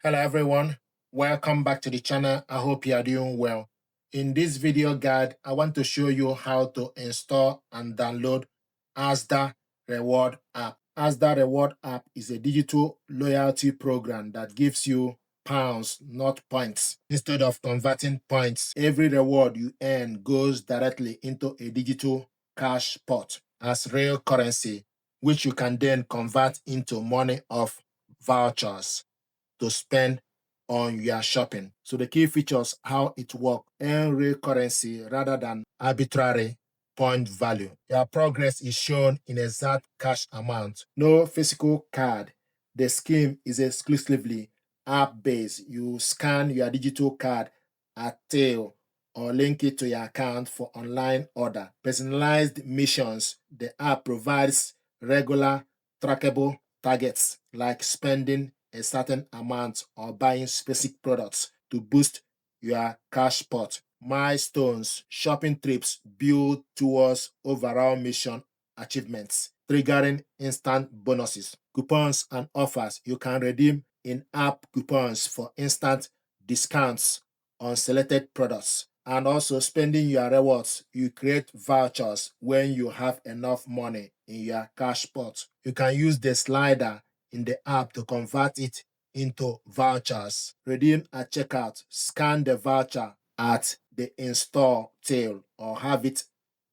Hello everyone, welcome back to the channel. I hope you are doing well. In this video guide, I want to show you how to install and download Asda Reward app. Asda Reward app is a digital loyalty program that gives you pounds, not points. Instead of converting points, every reward you earn goes directly into a digital cash pot as real currency, which you can then convert into money of vouchers to spend on your shopping. So the key features, how it works, earn real currency rather than arbitrary point value. Your progress is shown in exact cash amount. No physical card. The scheme is exclusively app-based. You scan your digital card at till or link it to your account for online order. Personalized missions. The app provides regular trackable targets like spending a certain amount or buying specific products to boost your cash pot. Milestones, shopping trips build towards overall mission achievements, triggering instant bonuses. Coupons and offers. You can redeem in-app coupons for instant discounts on selected products. And also spending your rewards. You create vouchers when you have enough money in your cash pot. You can use the slider in the app to convert it into vouchers. Redeem at checkout. Scan the voucher at the in-store till or have it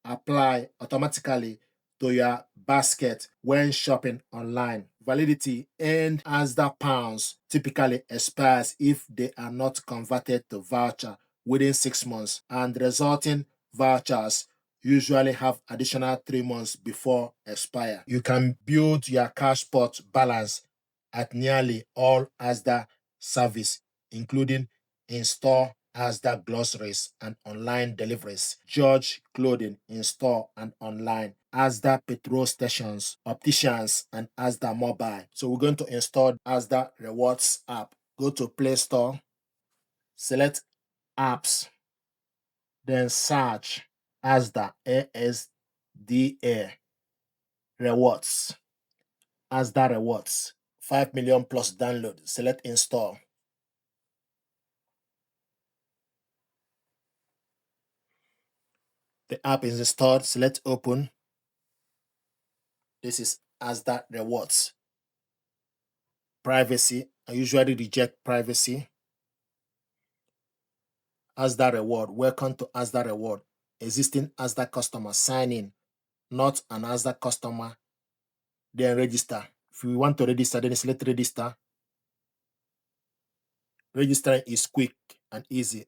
apply automatically to your basket when shopping online. Validity and Asda pounds typically expires if they are not converted to voucher within 6 months, and resulting vouchers usually have additional 3 months before expire. You can build your cash pot balance at nearly all Asda service, including in-store Asda groceries and online deliveries, George clothing in-store and online, Asda petrol stations, opticians, and Asda mobile. So we're going to install Asda Rewards app. Go to Play Store, select apps, then search Asda, ASDA Rewards, Asda Rewards, 5 million plus download. Select install. The app is installed. Select open. This is Asda Rewards. Privacy. I usually reject privacy. Asda Reward. Welcome to Asda Reward. Existing Asda customer. Sign in. Not an Asda customer. Then register. If you want to register, then select register. Registering is quick and easy.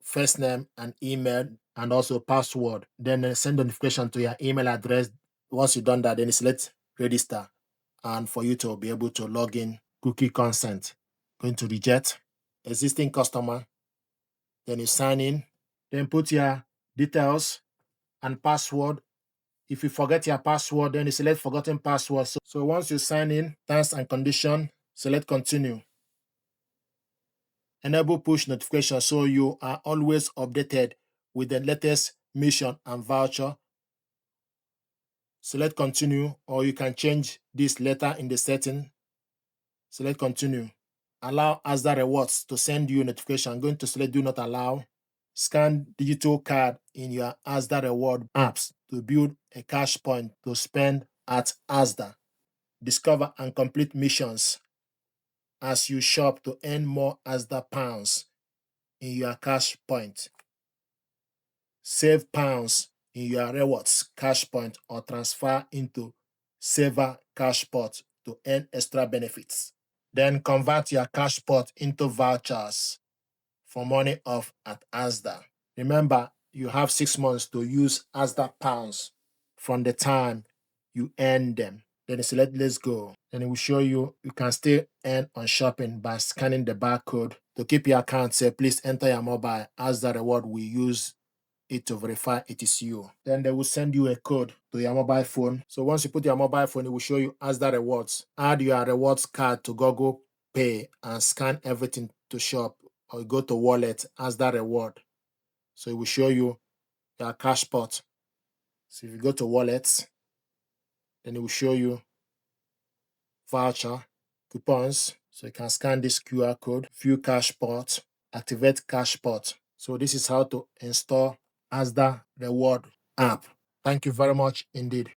First name and email and also password. Then send notification to your email address. Once you've done that, then select register. And for you to be able to log in, cookie consent. Going to reject. Existing customer. Then you sign in. Then put your details and password. If you forget your password, then you select forgotten password. So once you sign in, terms and condition, select continue. Enable push notification so you are always updated with the latest mission and voucher. Select continue, or you can change this later in the setting. Select continue. Allow Asda Rewards to send you notification. I'm going to select do not allow. Scan digital card in your Asda Reward apps to build a cash point to spend at Asda. Discover and complete missions as you shop to earn more Asda pounds in your cash point. Save pounds in your rewards cash point or transfer into saver cash pot to earn extra benefits. Then convert your cash pot into vouchers for money off at Asda. Remember, you have 6 months to use Asda pounds from the time you earn them. Then select let's go. Then it will show you can still earn on shopping by scanning the barcode. To keep your account safe, please enter your mobile. Asda Reward will use it to verify it is you. Then they will send you a code to your mobile phone. So once you put your mobile phone, it will show you Asda Rewards. Add your rewards card to Google Pay and scan everything to shop, or go to wallet, Asda Reward. So it will show you your cash pot. So if you go to wallets, then it will show you voucher, coupons. So you can scan this QR code, view cash pot, activate cash pot. So this is how to install Asda Reward app. Thank you very much indeed.